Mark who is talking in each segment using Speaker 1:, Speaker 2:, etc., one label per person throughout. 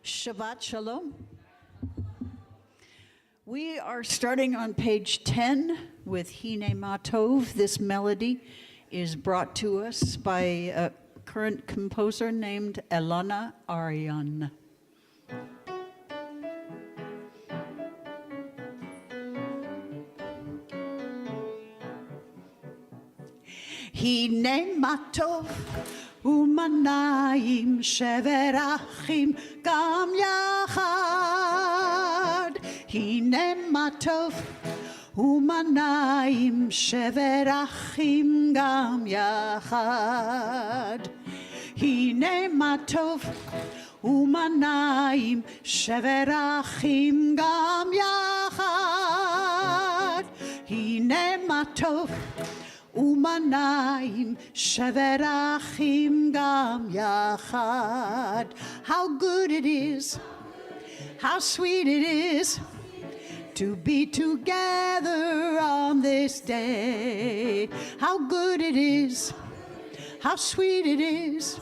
Speaker 1: Shabbat Shalom. We are starting on page 10 with Hine Matov. This melody is brought to us by a current composer named Elana Aryan. Hine Matov Umanayim shever achim gam yachad. Hine matov umanayim shever achim gam yachad. Hine matov umanayim shever achim gam yachad. Hine matov Umanayim shever achim gam yachad. How good it is, how sweet it is to be together on this day. How good it is, how sweet it is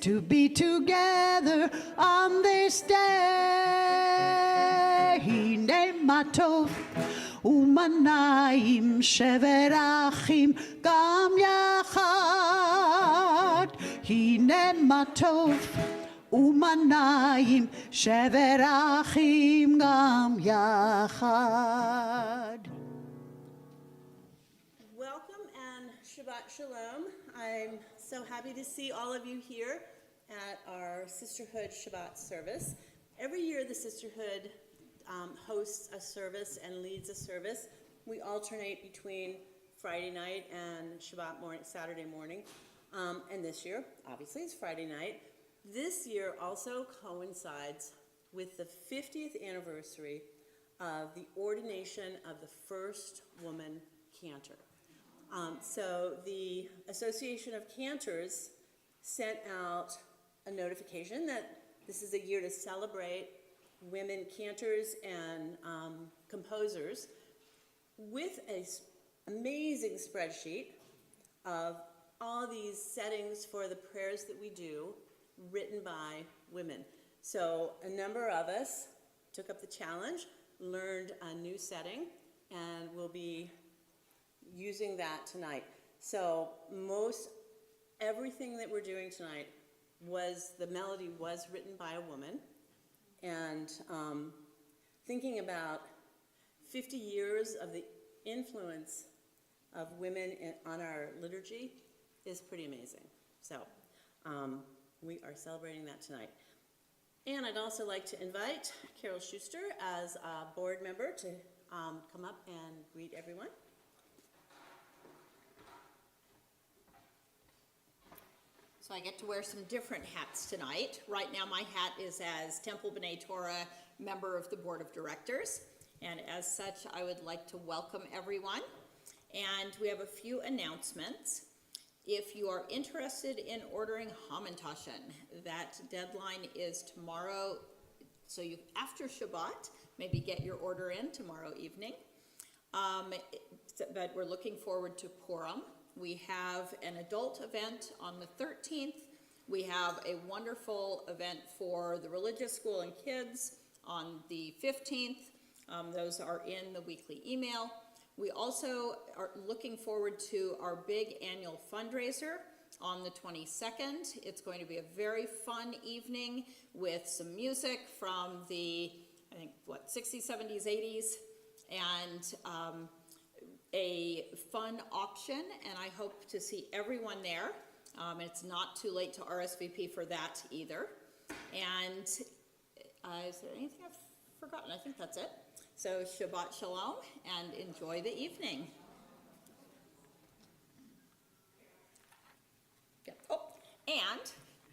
Speaker 1: to be together on this day. Hine matov Umanayim shever achim gam yachad. Hine matov Umanayim shever achim gam yachad.
Speaker 2: Welcome and Shabbat Shalom. I'm so happy to see all of you here at our Sisterhood Shabbat service. Every year the Sisterhood hosts a service and leads a service. We alternate between Friday night and Shabbat morning, Saturday morning. And this year, obviously, it's Friday night. This year also coincides with the 50th anniversary of the ordination of the first woman cantor. So the Association of Cantors sent out a notification that this is a year to celebrate women cantors and composers with an amazing spreadsheet of all these settings for the prayers that we do written by women. So a number of us took up the challenge, learned a new setting, and we'll be using that tonight. So everything that we're doing tonight the melody was written by a woman. And thinking about 50 years of the influence of women on our liturgy is pretty amazing. So we are celebrating that tonight. And I'd also like to invite Carol Schuster as a board member to come up and greet everyone. So I get to wear some different hats tonight. Right now my hat is as Temple B'nai Torah member of the board of directors. And as such, I would like to welcome everyone. And we have a few announcements. If you are interested in ordering Hamantaschen, that deadline is tomorrow. So after Shabbat, maybe get your order in tomorrow evening. But we're looking forward to Purim. We have an adult event on the 13th. We have a wonderful event for the religious school and kids on the 15th. Those are in the weekly email. We also are looking forward to our big annual fundraiser on the 22nd. It's going to be a very fun evening with some music from the, 60s, 70s, 80s, and a fun auction, and I hope to see everyone there. It's not too late to RSVP for that either. And is there anything I've forgotten? I think that's it. So Shabbat Shalom, and enjoy the evening. Yeah. Oh, and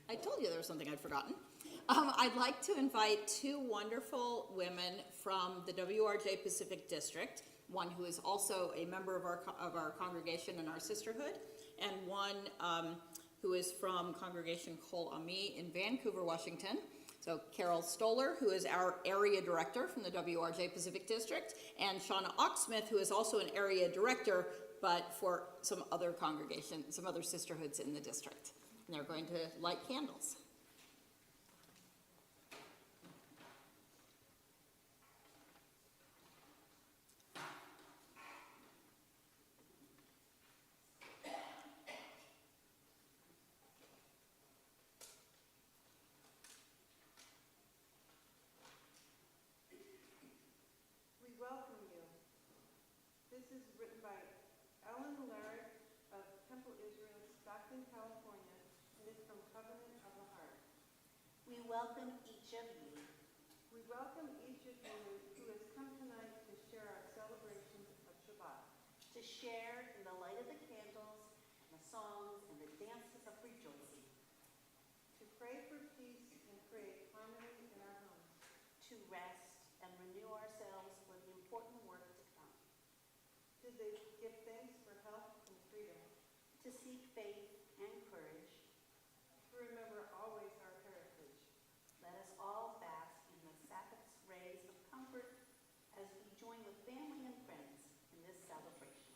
Speaker 2: I told you there was something I'd forgotten. I'd like to invite two wonderful women from the WRJ Pacific District, one who is also a member of our congregation and our sisterhood, and one who is from Congregation Kol Ami in Vancouver, Washington. So Carol Stoller, who is our area director from the WRJ Pacific District, and Shauna Oxsmith, who is also an area director, but for some other congregations, some other sisterhoods in the district. And they're going to light candles.
Speaker 3: is written by Ellen Laird of Temple Israel, Stockton, California, and is from Covenant of the Heart.
Speaker 4: We welcome each of you
Speaker 3: We welcome each of you who has come tonight to share our celebrations of Shabbat,
Speaker 4: to share in the light of the candles, the songs, and the dances of rejoicing,
Speaker 3: to pray for peace and create harmony in our homes,
Speaker 4: to rest and renew ourselves for the important work to come,
Speaker 3: to give thanks for health and freedom,
Speaker 4: to seek faith and courage.
Speaker 3: to remember always our heritage.
Speaker 4: Let us all bask in the Sabbath's rays of comfort as we join with family and friends in this celebration.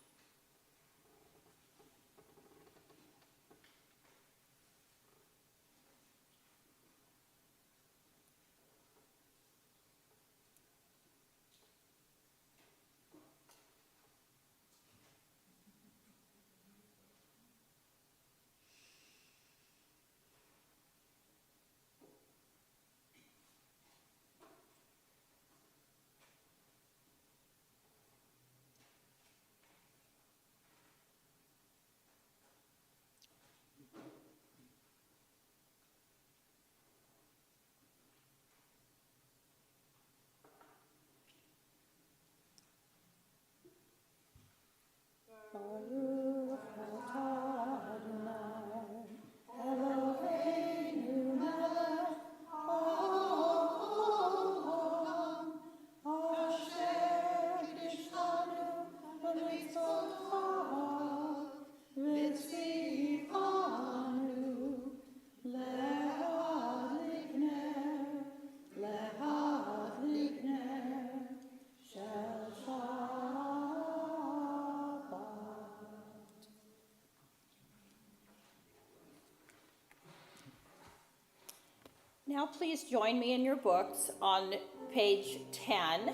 Speaker 5: Now please join me in your books on page 10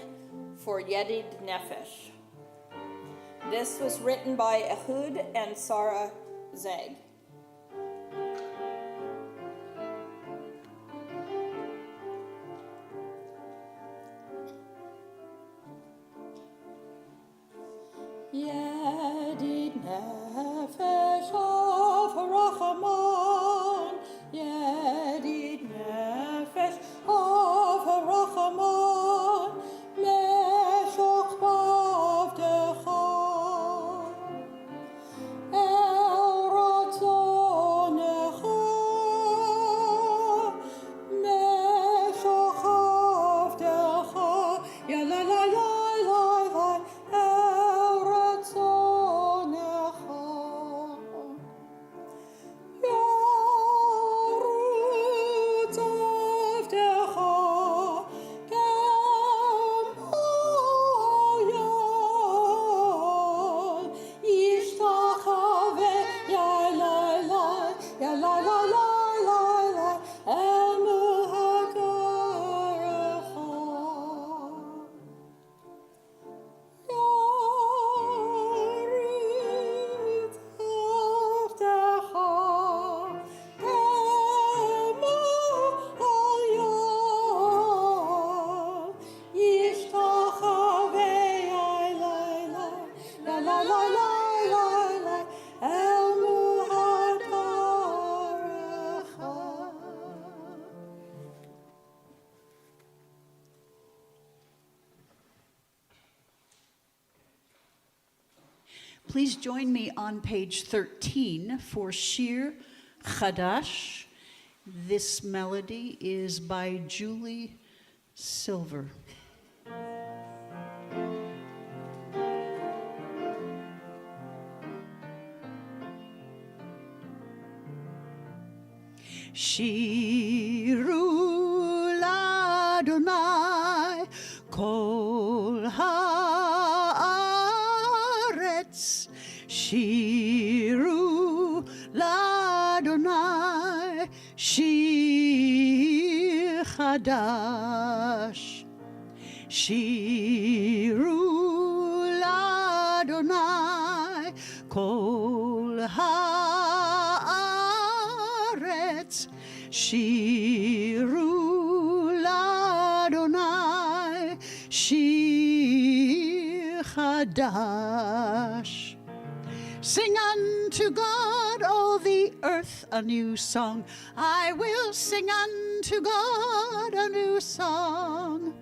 Speaker 5: for Yedid Nefesh. This was written by Ehud and Sarah Zeg. Yedid Nefesh of Rachamon, Yedid Nefesh of Rachamon, Meshoch Bavdecha, El Ratzonecha, Meshoch Bavdecha, Ya la la la la la, El Ratzonecha.
Speaker 1: Please join me on page 13 for Shir Chadash. This melody is by Julie Silver. Shiru l'Adonai kol haaretz, Shiru l'Adonai shir chadash, Shiru l'Adonai kol haaretz, Shiru l'Adonai shir chadash. Chadash. Sing unto God, all the earth, a new song. I will sing unto God a new song.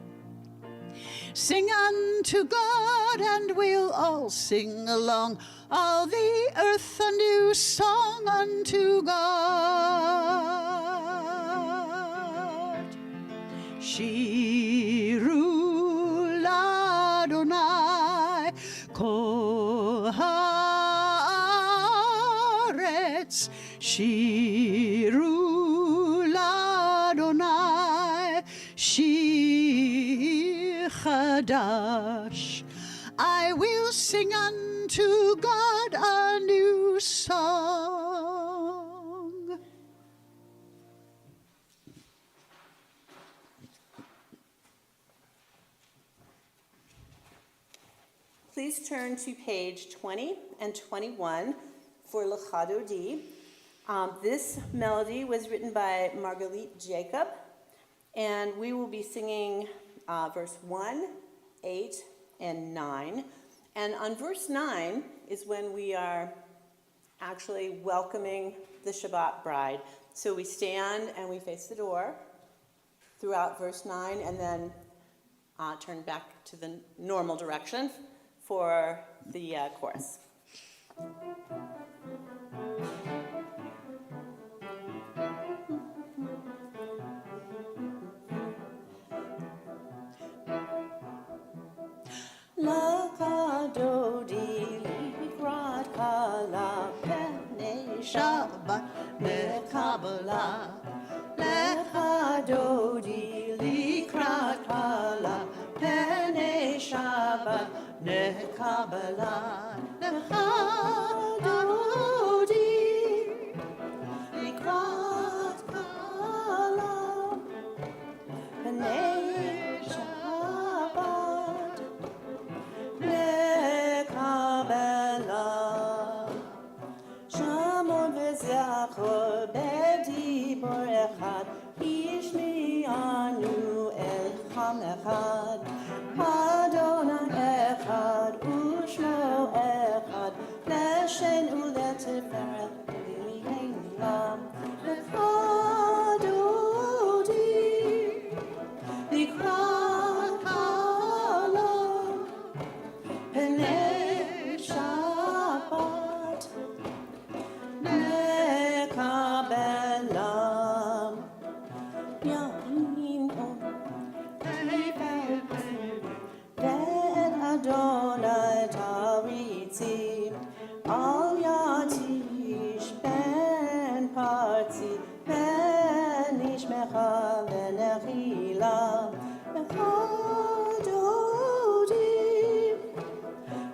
Speaker 1: Sing unto God, and we'll all sing along. All the earth a new song unto God. Shiru l'Adonai kol haaretz. Shiru l'Adonai shir chadash. I will sing unto God a new song.
Speaker 2: Please turn to page 20 and 21 for Lecha Dodi. This melody was written by Marguerite Jacob, and we will be singing verse 1, 8, and 9. And on verse 9 is when we are actually welcoming the Shabbat bride. So we stand and we face the door throughout verse 9, and then turn back to the normal direction for the chorus. Lecha Dodi likrat kala penei
Speaker 1: Shabbat
Speaker 2: Kabbalat. Lecha Dodi likrat kala penei Shabbat Kabbalat. Lecha Dodi likrat kala penei Shabbat Kabbalat. Shamon v'zachor b'dibur echad, ishmi'anu elcham echad. Adonai echad, u'shmo echad, leshen u'leteferet v'li'elam. Lecha Dodi likrat kala penei Shabbat Kabbalat. Yamin Ben Adonai Taritzi Al Yatish Ben Parti Ben Ishmecha Ben Echila Lecha Dodi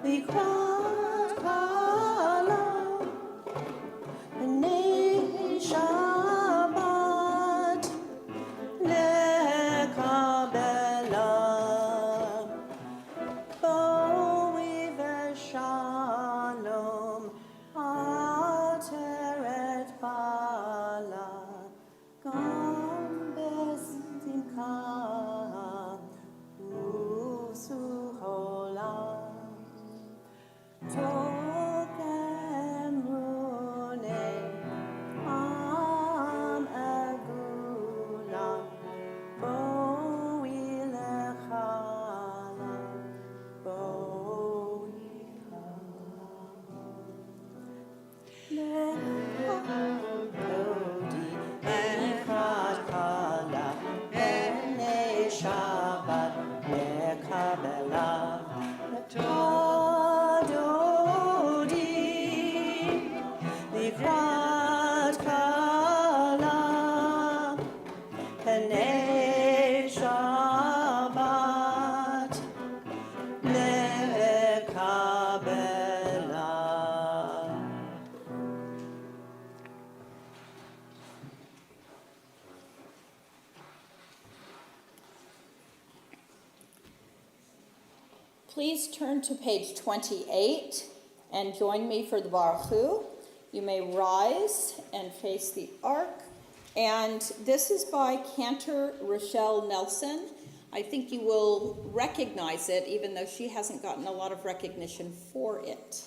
Speaker 2: likrat kala penei Shabbat Kabbalat. Bo'i v'shalom ateret bala gam besimcha u'suholam. Tokemune am agula bo'i lechala bo'i Lecha Dodi likrat kala penei Shabbat Kabbalat. Lecha Dodi likrat kala penei Shabbat Kabbalat.
Speaker 5: Please turn to page 28 and join me for the Baruch Hu. You may rise and face the ark. And this is by Cantor Rochelle Nelson. I think you will recognize it, even though she hasn't gotten a lot of recognition for it.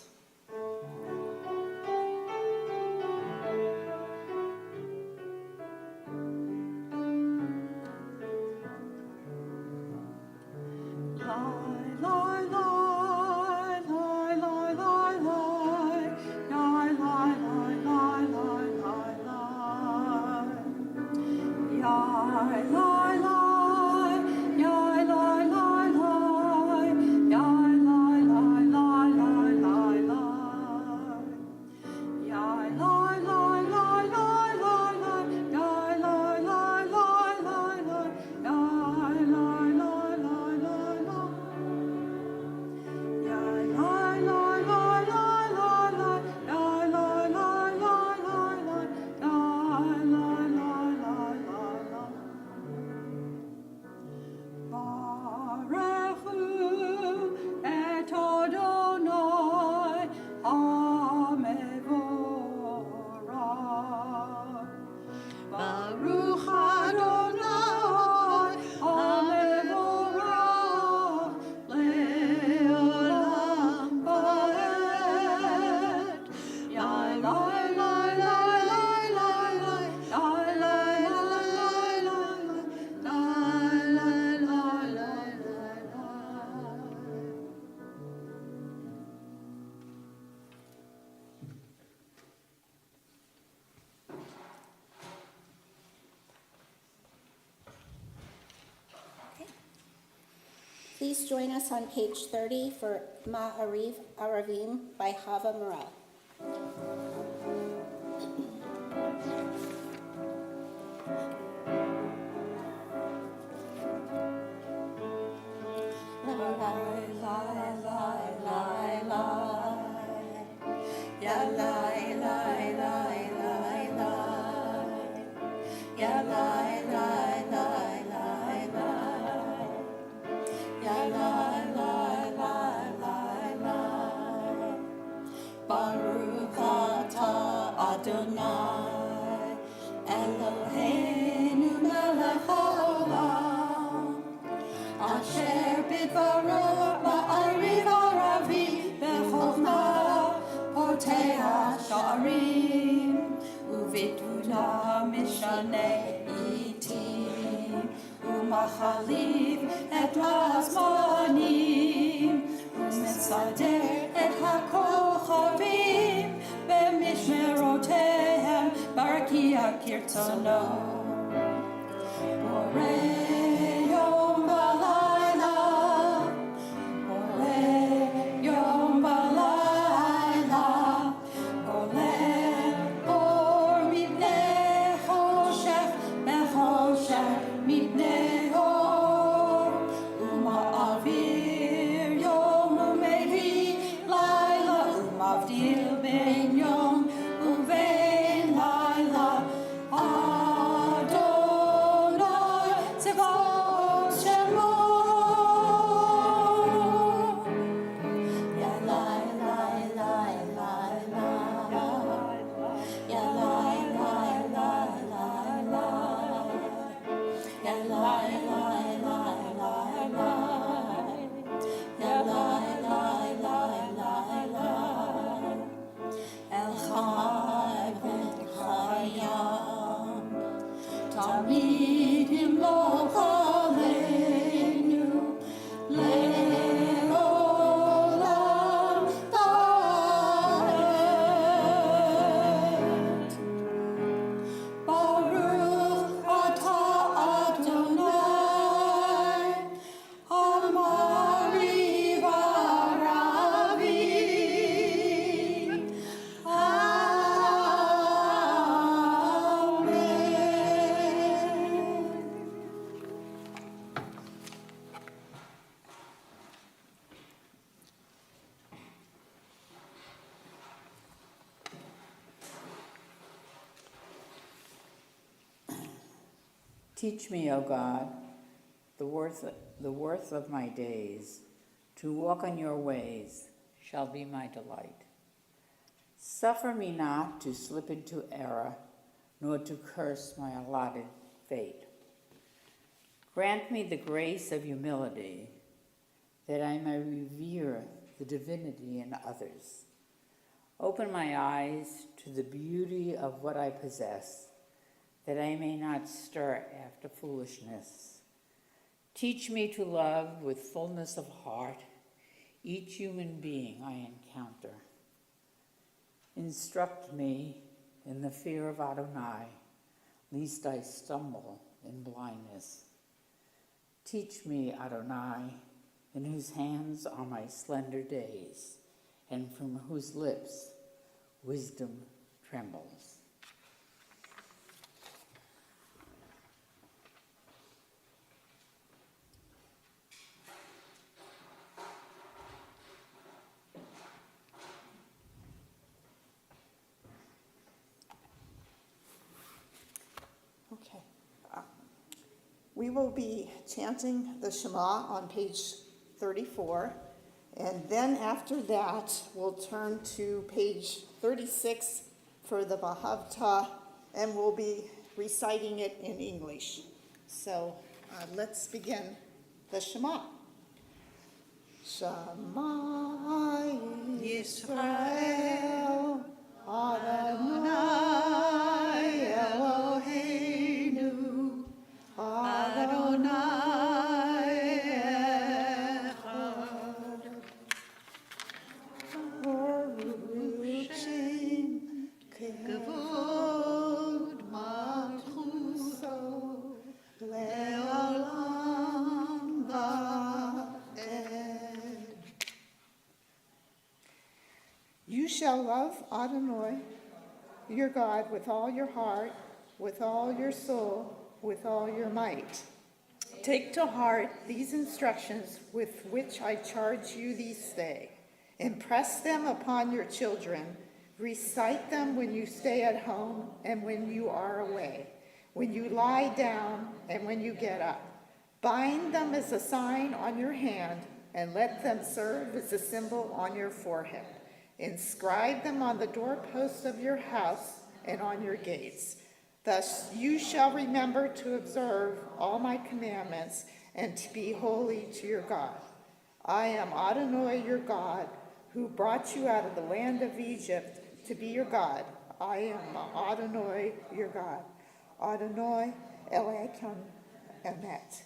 Speaker 1: Baruch Adonai, Hamevorach, Le'olam Vaed. Yai, lai, lai, lai, lai, lai, lai, yai, lai, lai, lai, lai, lai, lai, lai, lai, lai.
Speaker 4: Please join us on page 30 for Ma'ariv Aravim by Hava Morel.
Speaker 5: Baruch atah Adonai, Eloheinu melech haolam, asher bidvaro ma'ariv aravim bechokma poteh sha'arim, uvituna mishaneh itim, umachaliv et hazmanim, umetzader et hakochavim b'mishmerotehem barakia kirtzono. Borei yom v'layla, borei yom v'layla, borei or mipnei choshech b'choshech mipnei or, uma'avir yom u'mevi layla, umavdil ben yom u'ben layla. Adonai Tzevaot Shemo. Ya lai lai lai lai lai. Ya lai lai lai lai lai. Ya lai lai lai lai lai. Ya lai lai lai lai lai. El Chai ben Chayam, Tamid Yimloch Aleinu, Le'olam Vaed. Baruch atah Adonai, Hamariv Aravim.
Speaker 6: Teach me, O God, the worth of my days. To walk on your ways shall be my delight. Suffer me not to slip into error, nor to curse my allotted fate. Grant me the grace of humility, that I may revere the divinity in others. Open my eyes to the beauty of what I possess, that I may not stir after foolishness. Teach me to love with fullness of heart each human being I encounter. Instruct me in the fear of Adonai, lest I stumble in blindness. Teach me, Adonai, in whose hands are my slender days, and from whose lips wisdom trembles.
Speaker 7: Okay. We will be chanting the Shema on page 34, and then after that, we'll turn to page 36 for the Bahavta, and we'll be reciting it in English. So let's begin the Shema. Shema Yisrael, Adonai Eloheinu, Adonai Echad. Baruch Shem Kevod Malchuso Le'olam Va'ed. You shall love Adonai, your God, with all your heart, with all your soul, with all your might. Take to heart these instructions with which I charge you this day. Impress them upon your children. Recite them when you stay at home and when you are away, when you lie down and when you get up. Bind them as a sign on your hand and let them serve as a symbol on your forehead. Inscribe them on the doorposts of your house and on your gates. Thus you shall remember to observe all my commandments and to be holy to your God. I am Adonai your God, who brought you out of the land of Egypt to be your God. I am Adonai your God. Adonai Elohim Emet.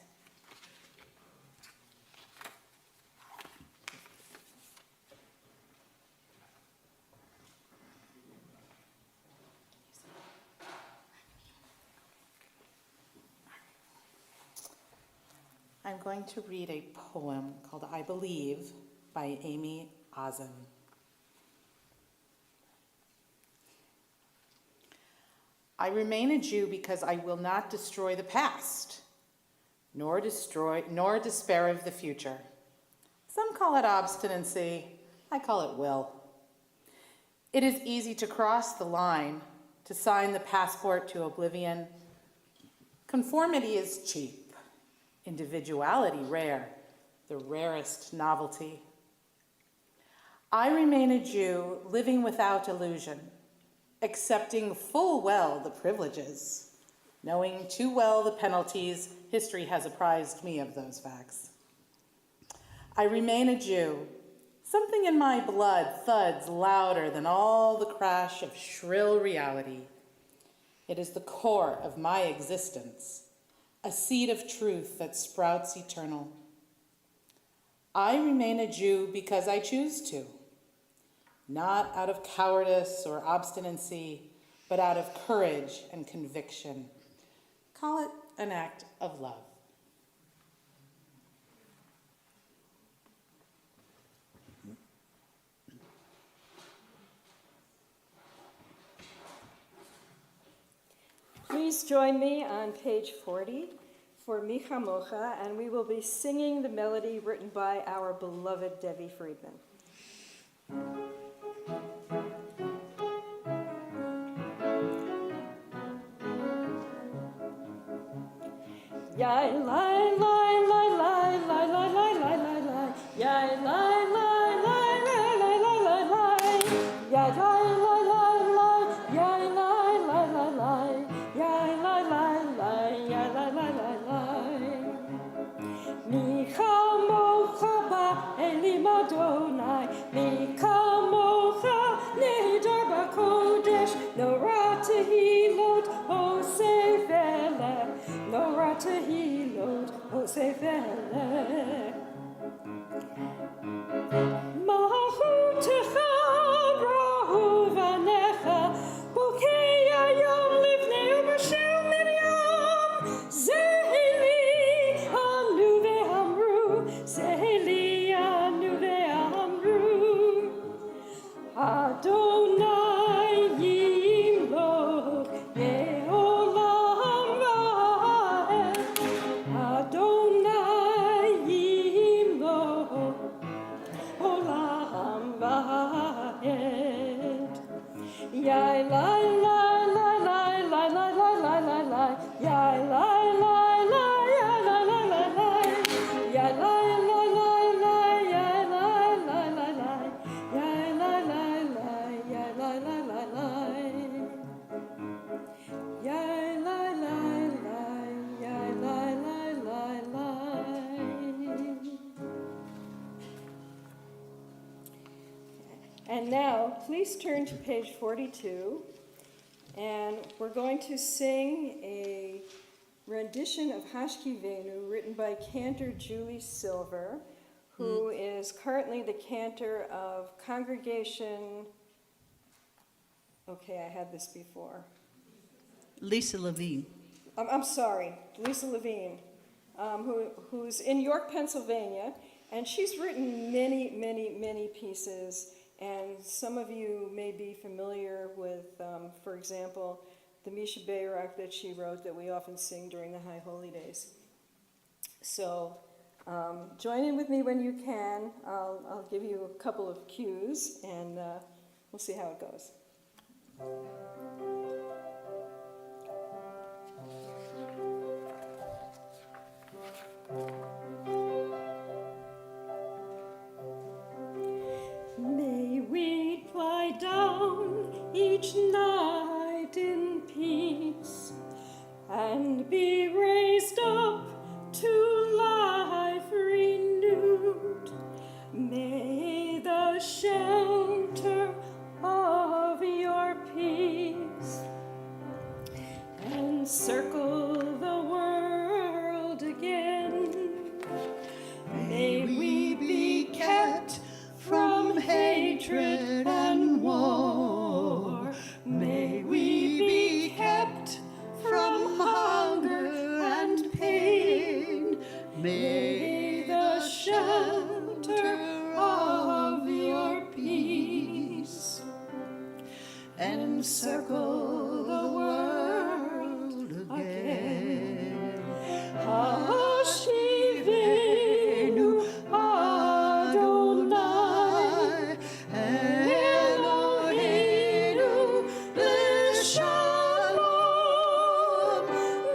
Speaker 7: I'm going to read a poem called I Believe by Amy Ozen. I remain a Jew because I will not destroy the past, nor despair of the future. Some call it obstinacy, I call it will. It is easy to cross the line, to sign the passport to oblivion. Conformity is cheap. Individuality rare, the rarest novelty. I remain a Jew living without illusion, accepting full well the privileges, knowing too well the penalties. History has apprised me of those facts. I remain a Jew. Something in my blood thuds louder than all the crash of shrill reality. It is the core of my existence, a seed of truth that sprouts eternal. I remain a Jew because I choose to, not out of cowardice or obstinacy, but out of courage and conviction. Call it an act of love.
Speaker 8: Please join me on page 40 for Mi Chamocha, and we will be singing the melody written by our beloved Debbie Friedman. Yai lai lai lai lai lai lai lai lai lai lai. Yai lai lai lai lai lai lai lai lai. Yai lai lai lai lai. Yai lai lai lai lai. Yai lai lai lai. Yai lai lai lai lai. Sefele. Mahutecha rahuvanecha, Bukei hayom livnei u'bashel Miriam. Zeheli anu ve'amru, Zeheli anu ve'amru. Adonai yimlok ye'olam va'ed. Adonai yimlok olam va'ed. Yai lai lai lai lai lai lai lai lai lai lai. Yai lai lai lai yai lai lai lai lai. Yai lai lai lai lai yai lai lai lai lai. Yai lai lai lai yai lai lai lai lai. Yai lai lai lai yai lai lai lai lai. And now, please turn to page 42, and we're going to sing a rendition of Hashkivenu written by cantor Julie Silver, who is currently the cantor of Congregation. Okay, I had this before.
Speaker 1: Lisa Levine.
Speaker 8: I'm sorry, Lisa Levine, who's in York, Pennsylvania, and she's written many, many, many pieces, and some of you may be familiar with, for example, the Misha Bayrak that she wrote that we often sing during the High Holy Days. So join in with me when you can. I'll give you a couple of cues, and we'll see how it goes. May we lie down each night in peace and be raised up to life renewed. May the shelter of your peace encircle the world again. May we be kept from hatred and war. May we be kept from hunger and pain. May the shelter of your peace encircle the world again. Hashivenu Adonai Eloheinu l'shalom.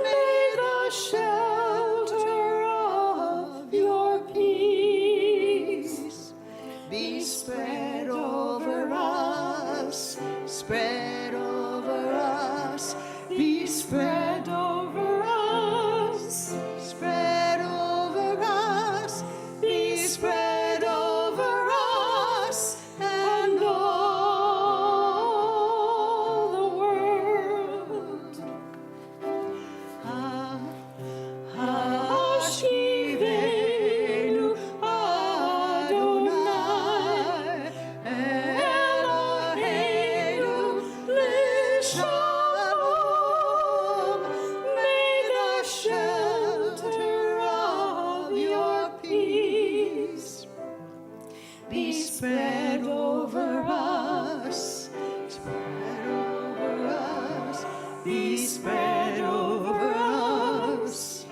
Speaker 8: May the shelter of your peace be spread over us, spread over us, be spread over us, spread over us, be spread over us and all the world. Hashivenu Adonai Eloheinu l'shalom. May the shelter of your peace be spread over us, spread over us, be spread over us,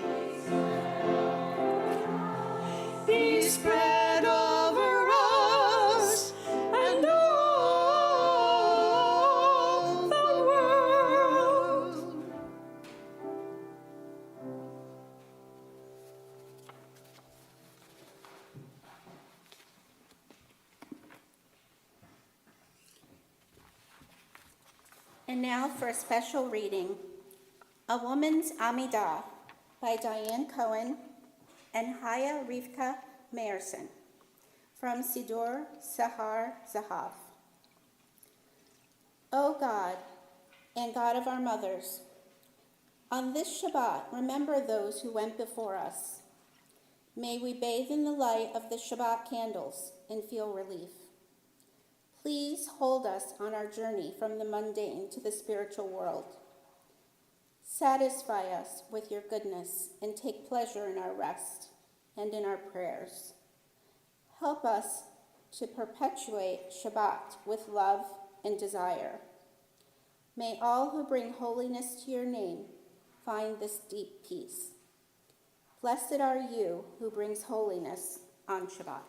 Speaker 8: be spread over us and all the world.
Speaker 4: And now for a special reading, A Woman's Amidah by Diane Cohen and Haya Rivka Meyerson from Sidur Sahar Zahav. O God, and God of our mothers, on this Shabbat remember those who went before us, May we bathe in the light of the Shabbat candles and feel relief. Please hold us on our journey from the mundane to the spiritual world. Satisfy us with your goodness and take pleasure in our rest and in our prayers. Help us to perpetuate Shabbat with love and desire. May all who bring holiness to your name find this deep peace. Blessed are you who brings holiness on Shabbat.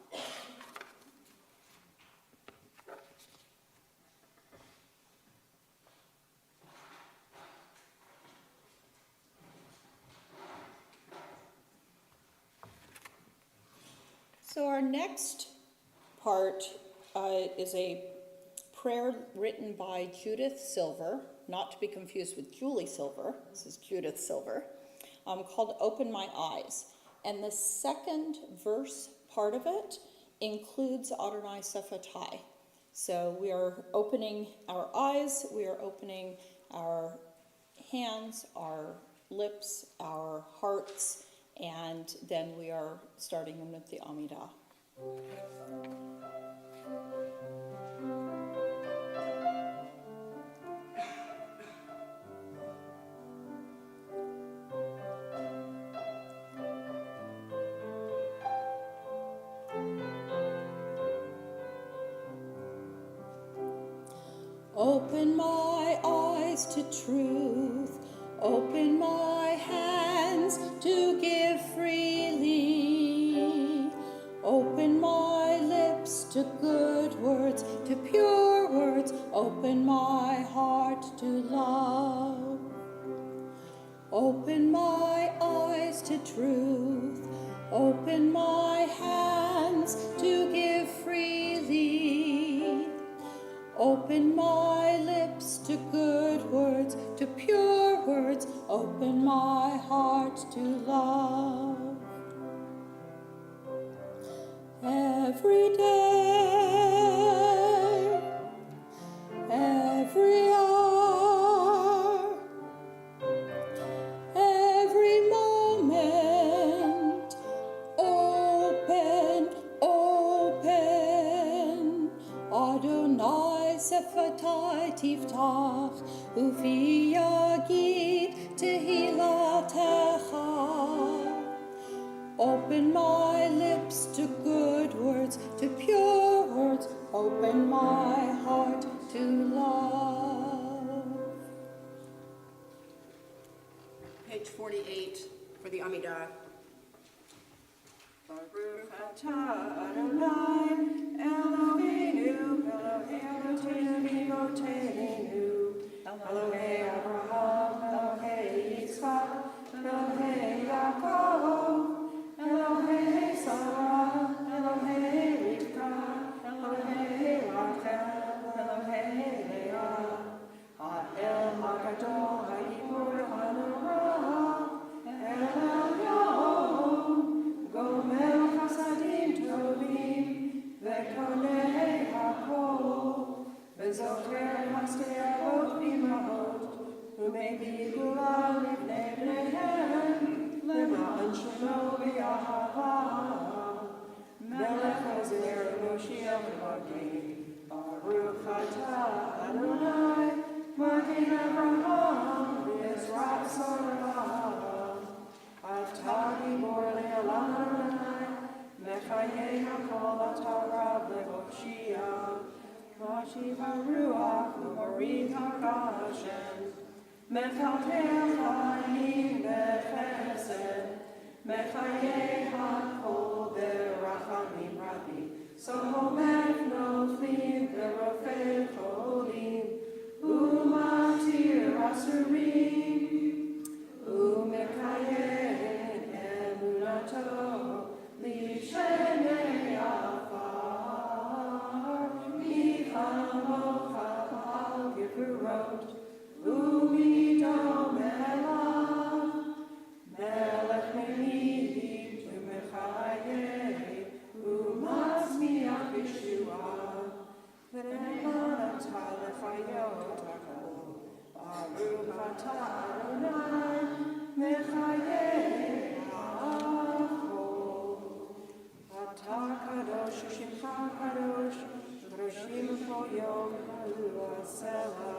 Speaker 5: So our next part is a prayer written by Judith Silver, not to be confused with Julie Silver. This is Judith Silver, called Open My Eyes. And the second verse part of it includes Adonai Sephatai. So we are opening our eyes, we are opening our hands, our lips, our hearts, and then we are starting with the Amidah. Open my eyes to truth, open my hands to give freely, open my lips to good words, to pure words, open my heart to love. Open my eyes to truth, open my hands to give freely, open my lips to good words, to pure words, open my heart to love. Every day, every hour, every moment, open, open, Adonai Sephatai tiftach, ufi yagid tehilatecha. Open my lips to good words, to pure words, open my heart to love.
Speaker 9: Page 48 for the Amidah. Baruch atah Adonai Eloheinu, Eloheinu Eloheinu, Elohei Abraham, Elohei Yitzchak, Elohei Yaakov, Elohei Sarah, Elohei Rivka, Elohei Rachel, Elohei Leah, Ha'el HaGadol HaYibur HaNorah, El Elyon, Gomel Chasadim Tovim, Ve'konei HaKol, Ve'zocher HaSte'avot V'imahot, U'mevi Gula Livnei Bneihem, Le'ma'an Shemo V'yahava, Melech Ozer Moshiach V'Magin, Baruch atah Adonai, Magin Avraham, V'ezrat Sorah, Atah Gibor Le'olam Adonai, Mechayei HaKol Atah Rav Le'Hoshia, Mashiv HaRuach U'Morid HaKashem, Mechatei Chaim B'Chesed, Mechayei HaKol B'Rachamim Rabim, Sohomek Noflim B'Rofei Cholim, U'Matir Asurim, U'Mekayem Emunato L'Shenei Afar, Michamocha Ba'al Gevurot, U'Midom Elav, Melech Me'midim U'Mechayei, U'Matzmiach Yeshua, V'Ne'eman Atah Lefayot HaKol, Baruch atah
Speaker 3: kadosh, kadoshim hoyom ha'asela,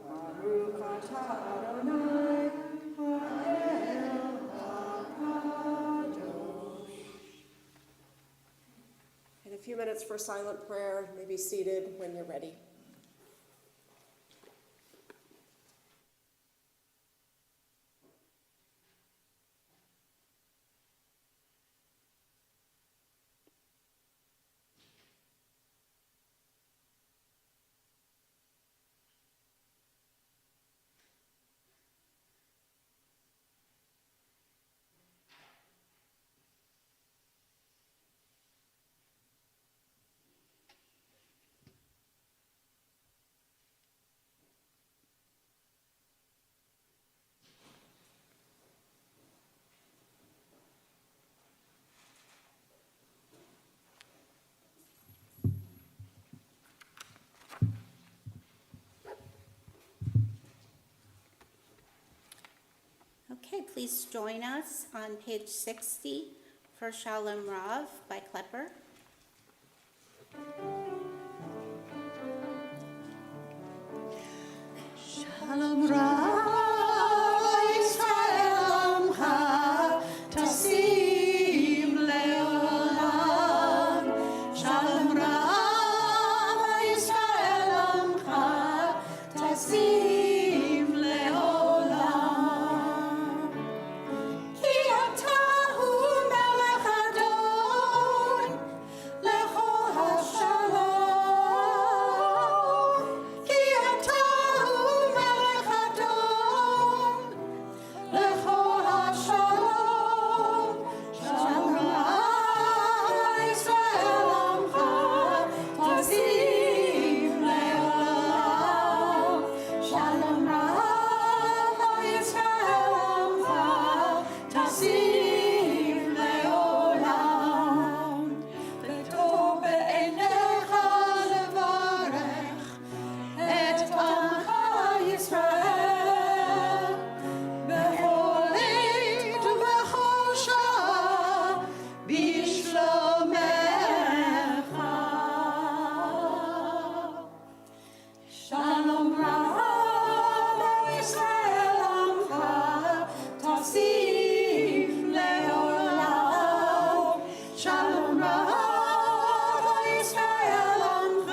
Speaker 3: Baruch atah Adonai, ha'el ha'kadosh.
Speaker 9: And a few minutes for silent prayer. You may be seated when you're ready.
Speaker 4: Okay, please join us on page 60 for Shalom Rav by Klepper.
Speaker 1: Shalom Rav Yisrael Amcha Tasim Leolam. Shalom Rav Yisrael Amcha Tasim Leolam. Ki ata hu melech Adon lechol hashalom. Ki ata hu melech Adon lechol hashalom. Shalom Yisrael Amcha Tasim Leolam. Shalom Yisrael Amcha Tasim Leolam. וטוב בעיניך לברך את עמך ישראל בכל עת ובכל שעה בשלומך. שלום רב ישראל עמך תוסיף לעולם. שלום רב ישראל עמך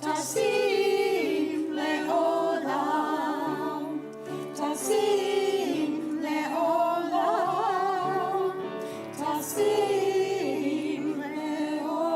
Speaker 1: תוסיף לעולם. תוסיף לעולם. תוסיף לעולם.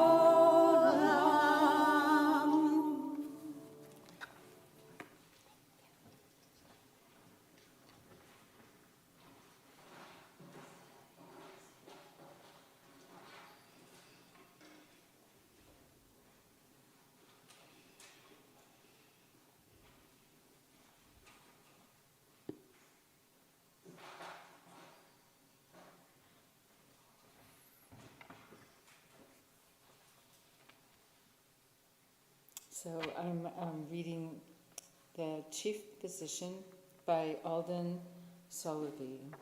Speaker 6: So I'm reading The Chief Physician by Alden Soloby.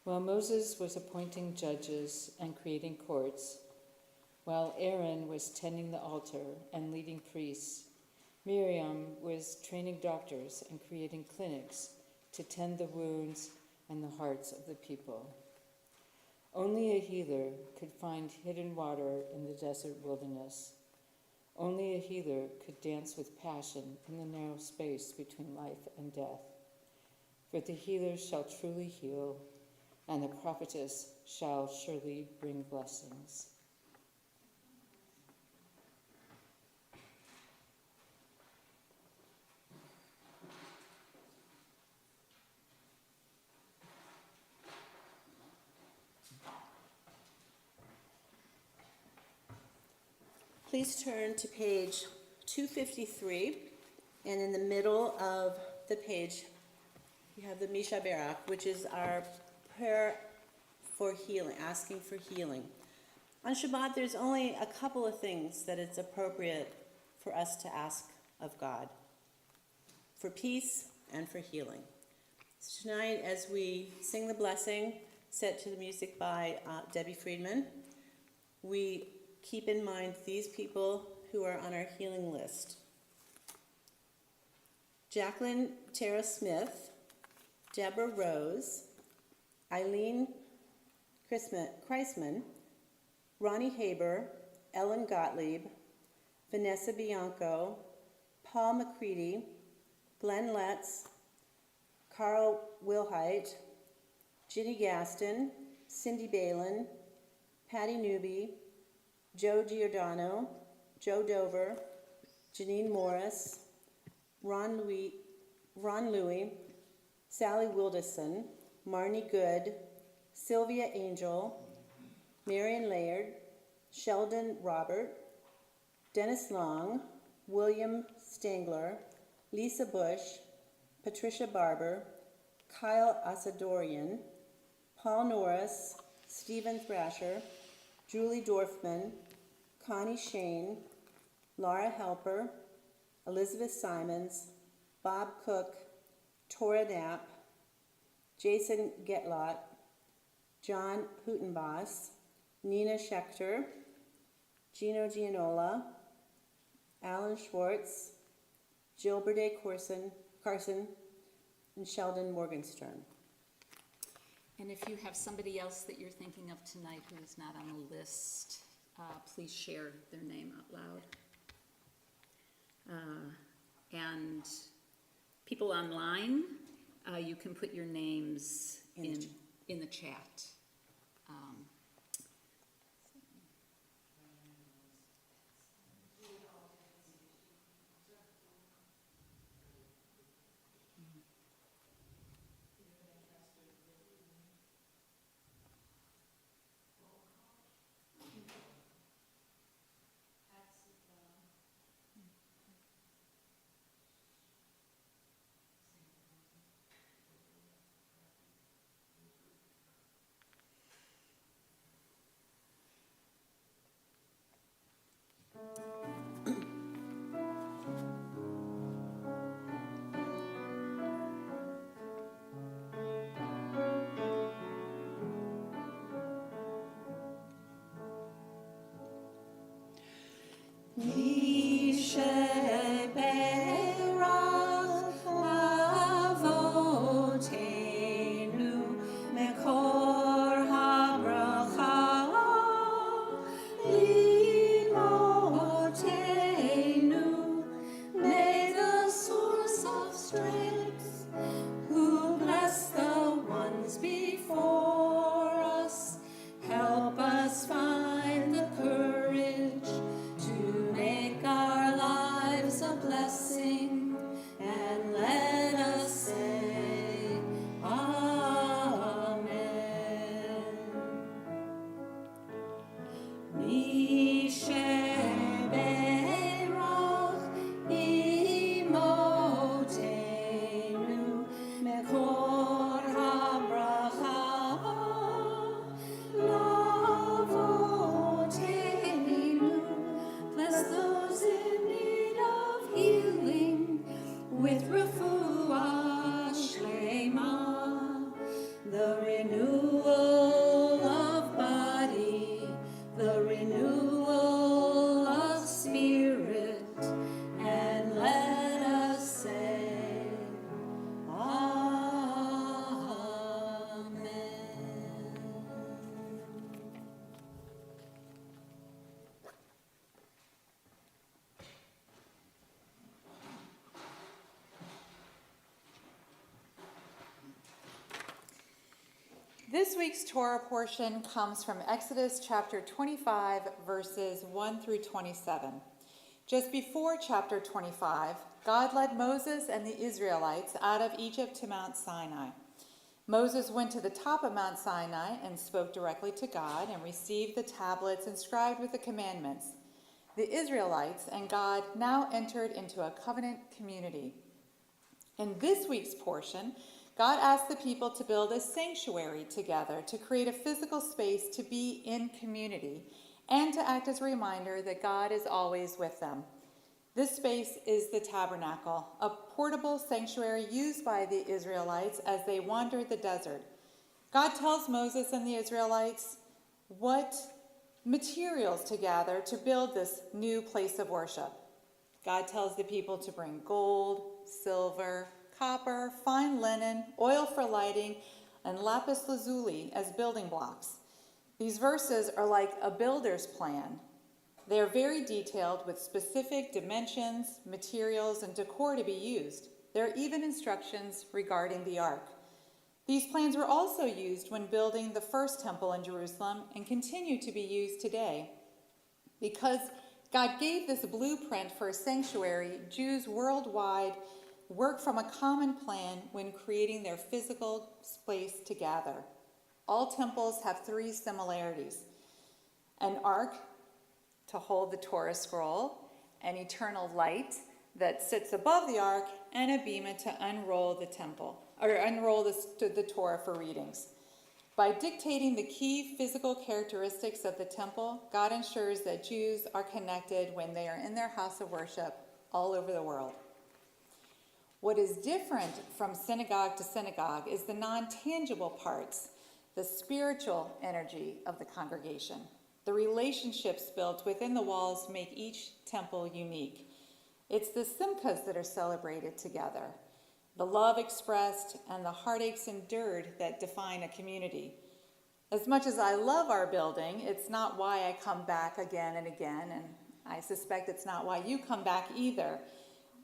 Speaker 6: While Moses was appointing judges and creating courts, while Aaron was tending the altar and leading priests, Miriam was training doctors and creating clinics to tend the wounds and the hearts of the people. Only a healer could find hidden water in the desert wilderness. Only a healer could dance with passion in the narrow space between life and death. For the healer shall truly heal, and the prophetess shall surely bring blessings.
Speaker 2: Please turn to page 253, and in the middle of the page, you have the Misha Berach, which is our prayer for healing, asking for healing. On Shabbat, there's only a couple of things that it's appropriate for us to ask of God, for peace and for healing. So tonight, as we sing the blessing, set to the music by Debbie Friedman, we keep in mind these people who are on our healing list. Jacqueline Tara Smith, Deborah Rose, Eileen Kreisman, Ronnie Haber, Ellen Gottlieb, Vanessa Bianco, Paul McCready, Glenn Letts, Carl Wilhite, Ginny Gaston, Cindy Balin, Patty Newby, Joe Giordano, Joe Dover, Janine Morris, Ron Louie, Sally Wilderson, Marnie Good, Sylvia Angel, Marion Laird, Sheldon Robert, Dennis Long, William Stangler, Lisa Bush, Patricia Barber, Kyle Asadorian, Paul Norris, Stephen Thrasher, Julie Dorfman, Connie Shane, Laura Helper, Elizabeth Simons, Bob Cook, Tora Knapp, Jason Getlot, John Hootenboss, Nina Schechter, Gino Gianola, Alan Schwartz, Gilbert A. Carson, and Sheldon Morgenstern.
Speaker 10: And if you have somebody else that you're thinking of tonight who is not on the list, please share their name out loud. And people online, you can put your names in the chat.
Speaker 7: This week's Torah portion comes from Exodus chapter 25, verses 1 through 27. Just before chapter 25, God led Moses and the Israelites out of Egypt to Mount Sinai. Moses went to the top of Mount Sinai and spoke directly to God and received the tablets inscribed with the commandments. The Israelites and God now entered into a covenant community. In this week's portion, God asked the people to build a sanctuary together to create a physical space to be in community and to act as a reminder that God is always with them. This space is the tabernacle, a portable sanctuary used by the Israelites as they wandered the desert. God tells Moses and the Israelites what materials to gather to build this new place of worship. God tells the people to bring gold, silver, copper, fine linen, oil for lighting, and lapis lazuli as building blocks. These verses are like a builder's plan. They are very detailed with specific dimensions, materials, and decor to be used. There are even instructions regarding the ark. These plans were also used when building the first temple in Jerusalem and continue to be used today. Because God gave this blueprint for a sanctuary, Jews worldwide work from a common plan when creating their physical space to gather. All temples have three similarities: an ark to hold the Torah scroll, an eternal light that sits above the ark, and a bema to unroll the Torah for readings. By dictating the key physical characteristics of the temple, God ensures that Jews are connected when they are in their house of worship all over the world. What is different from synagogue to synagogue is the non-tangible parts, the spiritual energy of the congregation. The relationships built within the walls make each temple unique. It's the simchas that are celebrated together, the love expressed and the heartaches endured that define a community. As much as I love our building, it's not why I come back again and again, and I suspect it's not why you come back either.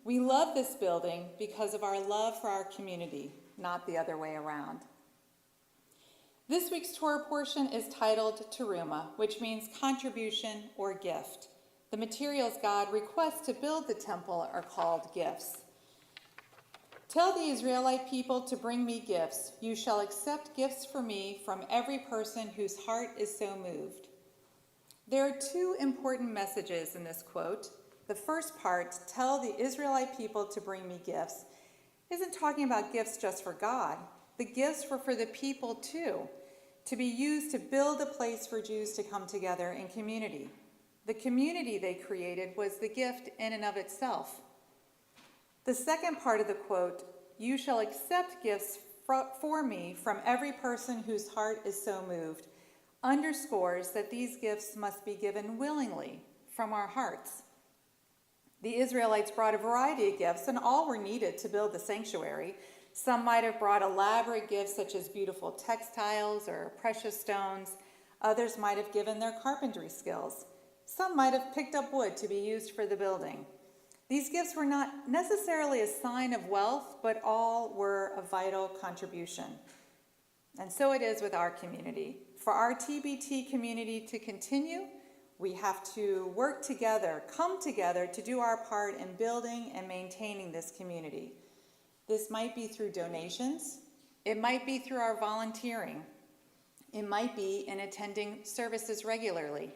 Speaker 7: We love this building because of our love for our community, not the other way around. This week's Torah portion is titled Teruma, which means contribution or gift. The materials God requests to build the temple are called gifts. Tell the Israelite people to bring me gifts. You shall accept gifts for me from every person whose heart is so moved. There are two important messages in this quote. The first part, tell the Israelite people to bring me gifts, isn't talking about gifts just for God. The gifts were for the people too, to be used to build a place for Jews to come together in community. The community they created was the gift in and of itself. The second part of the quote, you shall accept gifts for me from every person whose heart is so moved, underscores that these gifts must be given willingly from our hearts. The Israelites brought a variety of gifts, and all were needed to build the sanctuary. Some might have brought elaborate gifts such as beautiful textiles or precious stones. Others might have given their carpentry skills. Some might have picked up wood to be used for the building. These gifts were not necessarily a sign of wealth, but all were a vital contribution. And so it is with our community. For our TBT community to continue, we have to work together, come together to do our part in building and maintaining this community. This might be through donations. It might be through our volunteering. It might be in attending services regularly.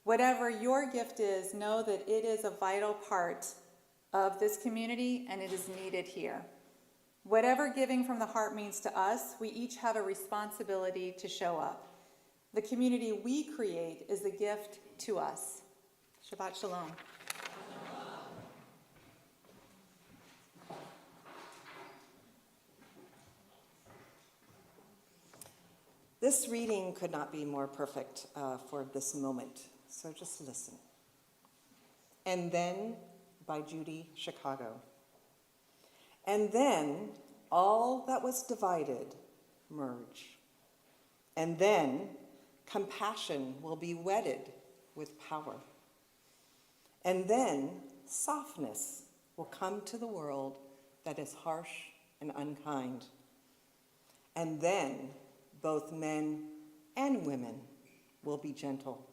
Speaker 7: Whatever your gift is, know that it is a vital part of this community and it is needed here. Whatever giving from the heart means to us, we each have a responsibility to show up. The community we create is a gift to us. Shabbat Shalom.
Speaker 11: This reading could not be more perfect for this moment, so just listen. And then, by Judy Chicago. And then all that was divided merge. And then compassion will be wedded with power. And then softness will come to the world that is harsh and unkind. And then both men and women will be gentle.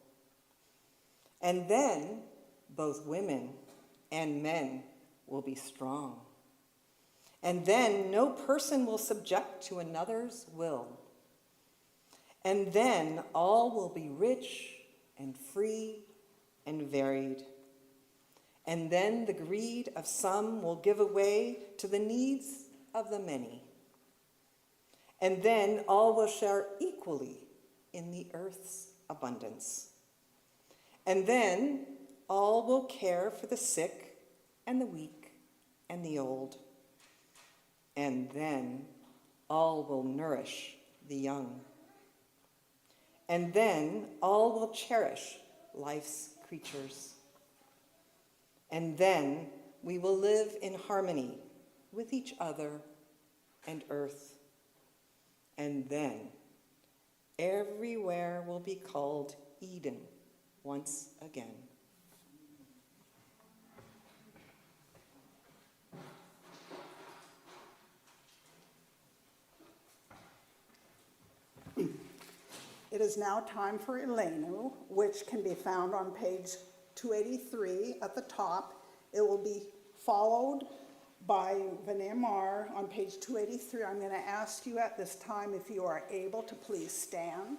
Speaker 11: And then both women and men will be strong. And then no person will subject to another's will. And then all will be rich and free and varied. And then the greed of some will give way to the needs of the many. And then all will share equally in the earth's abundance. And then all will care for the sick and the weak and the old. And then all will nourish the young. And then all will cherish life's creatures. And then we will live in harmony with each other and earth. And then everywhere will be called Eden once again.
Speaker 1: It is now time for Elenu, which can be found on page 283 at the top. It will be followed by Vanemar on page 283. I'm going to ask you at this time if you are able to please stand.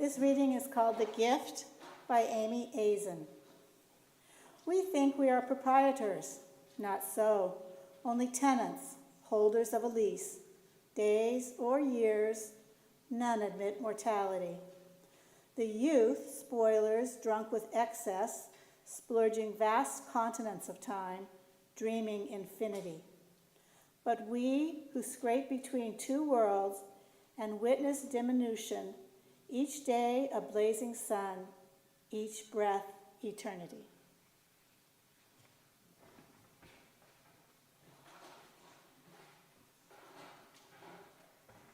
Speaker 4: This reading is called The Gift by Amy Azen. We think we are proprietors. Not so. Only tenants, holders of a lease. Days or years, none admit mortality. The youth, spoilers, drunk with excess, splurging vast continents of time, dreaming infinity. But we who scrape between two worlds and witness diminution, each day a blazing sun, each breath eternity.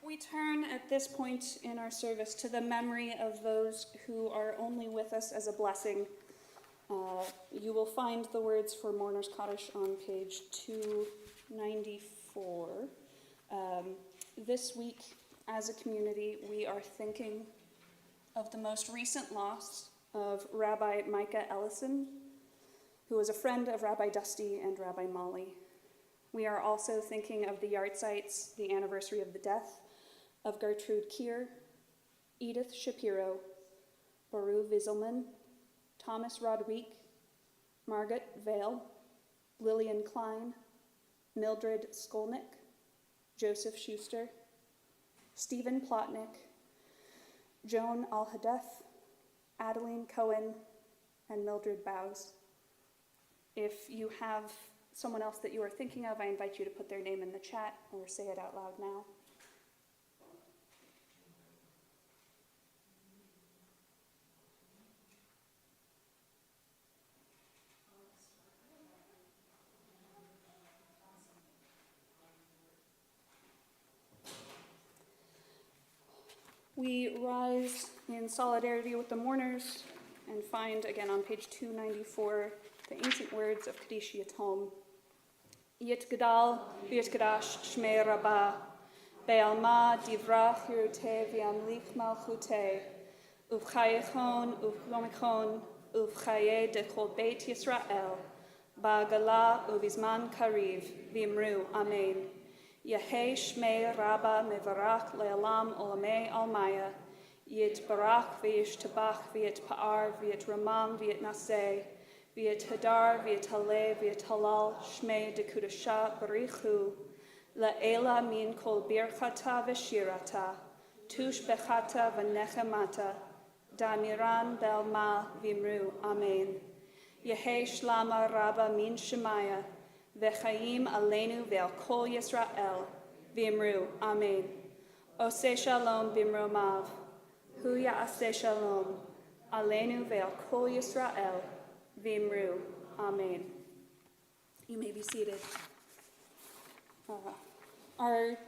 Speaker 12: We turn at this point in our service to the memory of those who are only with us as a blessing. You will find the words for Mourner's Kaddish on page 294. This week, as a community, we are thinking of the most recent loss of Rabbi Micah Ellison, who was a friend of Rabbi Dusty and Rabbi Molly. We are also thinking of the yahrzeits, the anniversary of the death of Gertrude Kier, Edith Shapiro, Baru Wieselman, Thomas Roderick, Margaret Vale, Lillian Klein, Mildred Skolnick, Joseph Schuster, Stephen Plotnick, Joan Al-Hadeth, Adeline Cohen, and Mildred Bowes. If you have someone else that you are thinking of, I invite you to put their name in the chat or say it out loud now. We rise in solidarity with the mourners and find, again on page 294, the ancient words of Kaddish Yatom. Yit Gadal, Yit Gadash, Shmei Rabbah, Be'alma, Divrah, Hirute, V'amlich Malchute, Uvchayechon, Uvgomechon, Uvchaye de Kol Beit Yisrael, Ba'agala, Uvizman Kariv, V'imru, Amen. Yehei Shmei Rabba Mevarach Le'alam Olamei Almaya, Yit Barach V'yish Tabach V'yit Pa'ar V'yit Ramam V'yit Naseh, V'yit Hadar V'yit Haleh V'yit Halal Shmei Dekudasha Barichu, La'ela Min Kol Birchata V'shirata, Tush Bechata V'nechemata, Damiran Belma Vimru, Amen. Yehe Shlama Rabba Min Shemaya, Vechaim Aleinu Ve'al Kol Yisrael, Vimru, Amen. Ose Shalom Bimromav, Hu Ya'aseh Shalom, Aleinu Ve'al Kol Yisrael, Vimru, Amen. You may be seated. Our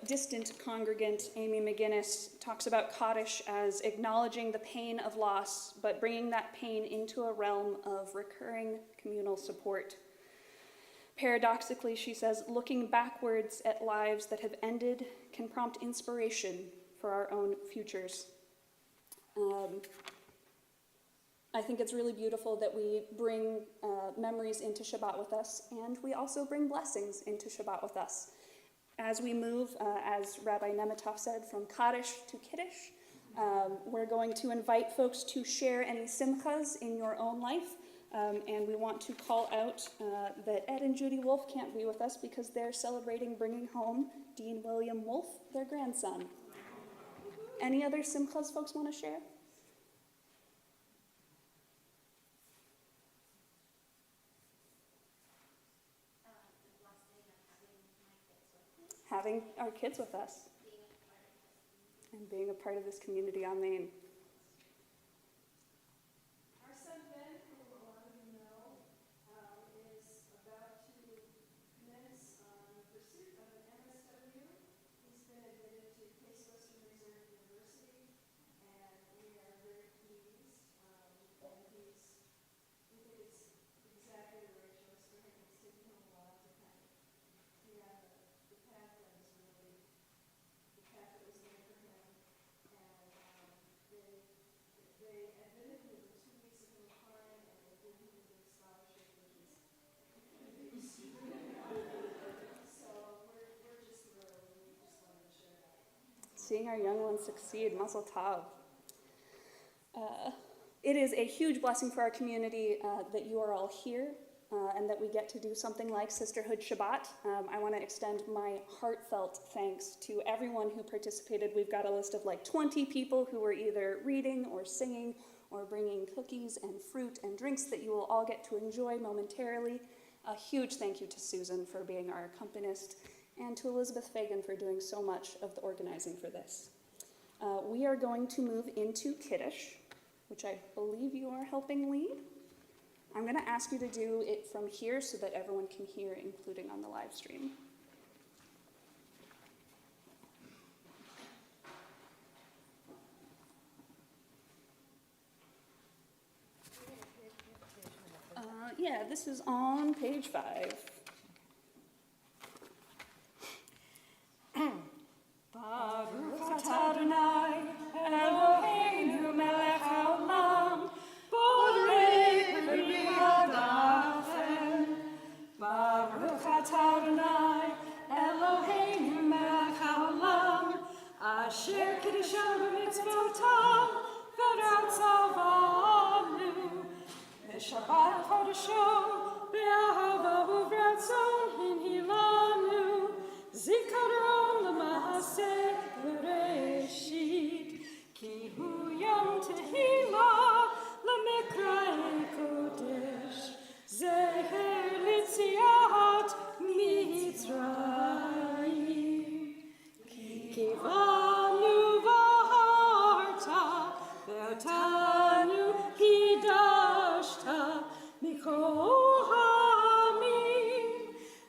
Speaker 12: distant congregant, Amy McGinnis, talks about Kaddish as acknowledging the pain of loss, but bringing that pain into a realm of recurring communal support. Paradoxically, she says, looking backwards at lives that have ended can prompt inspiration for our own futures. I think it's really beautiful that we bring memories into Shabbat with us, and we also bring blessings into Shabbat with us. As we move, as Rabbi Nemitov said, from Kaddish to Kiddush, we're going to invite folks to share any simchas in your own life, and we want to call out that Ed and Judy Wolf can't be with us because they're celebrating bringing home Dean William Wolf, their grandson. Any other simchas folks want to share? Having our kids with us and being a part of this community. Amen. Our son Ben, who a lot of you know, is about to commence on pursuit of an MSW. He's been admitted to Case Western Reserve University, and we are very pleased. And we think it's exactly the right choice for him. It's taken him a while to kind of be on the path that was really the path that was made for him. And they admitted him within 2 weeks of him applying, and they gave him a scholarship, which is so we're just thrilled. We just wanted to share that. Seeing our young ones succeed, mazel tov. It is a huge blessing for our community that you are all here. And that we get to do something like Sisterhood Shabbat. I want to extend my heartfelt thanks to everyone who participated. We've got a list of like 20 people who were either reading or singing or bringing cookies and fruit and drinks that you will all get to enjoy momentarily. A huge thank you to Susan for being our accompanist and to Elizabeth Fagan for doing so much of the organizing for this. We are going to move into Kiddush, which I believe you are helping lead. I'm going to ask you to do it from here so that everyone can hear, including on the live stream. Yeah, this is on page 5. Baruch atah Adonai, Eloheinu melech haolam, borei b'riadafen. Baruch atah Adonai, Eloheinu melech haolam, asher kiddushanu b'mitzvotav v'ratzavanu. B'shabbat chodesho, be'ahava uv'ratzon hinhilanu, zikaron l'maaseh b'reshit, ki hu yom tehillah l'mikra'ei kodesh, zeher l'tziat mitzrayim. Ki kivanu v'harta, ve'otanu kidashta, mikol ha'amim,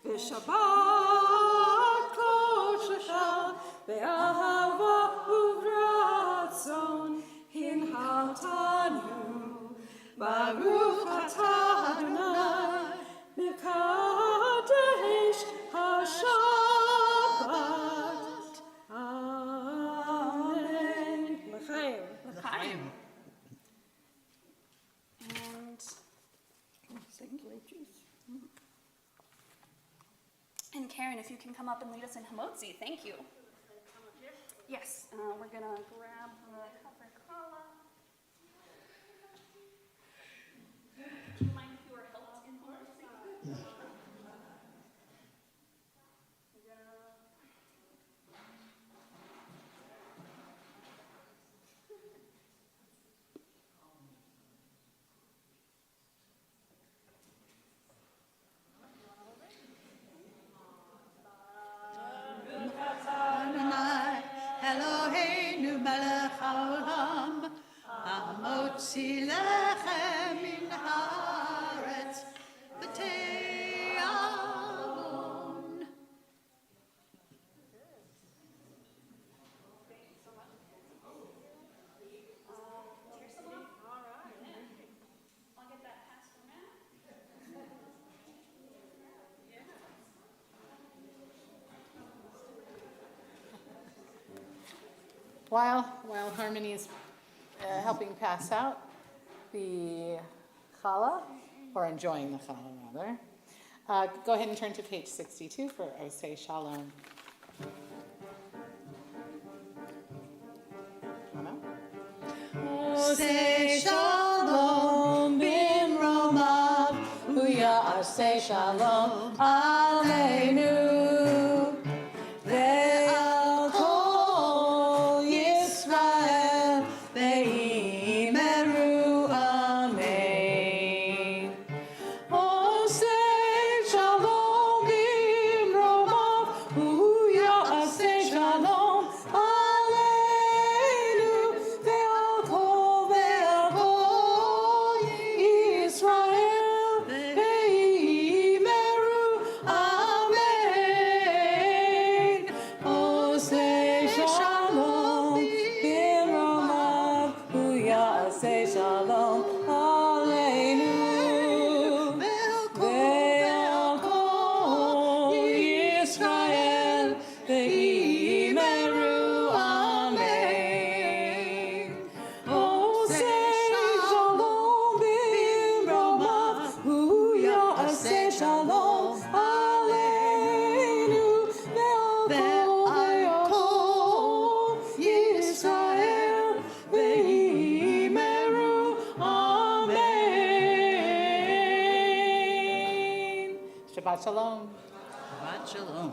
Speaker 12: v'shabbat kodshcha, ve'ahava uv'ratzon hinhaltanu. Baruch atah Adonai, mekadesh haShabbat. Amen. L'chaim. L'chaim. And And Karen, if you can come up and lead us in Hamotzi, thank you. Yes, we're gonna grab the copper challah. Do you mind if you were helped in Hamotzi?
Speaker 1: העולם, המוציא לחם מן הארץ, ותיאבון.
Speaker 7: While Harmony is helping pass out the challah, or enjoying the challah rather, go ahead and turn to page 62 for Osei Shalom. Anna?
Speaker 1: Say shalom bimromav, hu ya'aseh shalom aleinu. Ve'al kol Yisrael ve'imeru amen. Oseh shalom bimromav, hu ya'aseh shalom aleinu. Ve'al kol Yisrael ve'imeru amen. Oseh shalom bimromav, hu ya'aseh shalom aleinu. Ve'al kol Yisrael ve'imeru amen. Oseh shalom bimromav, hu ya'aseh shalom aleinu. Ve'al kol Yisrael ve'imeru amen.
Speaker 7: Shabbat Shalom.
Speaker 1: Shabbat shalom.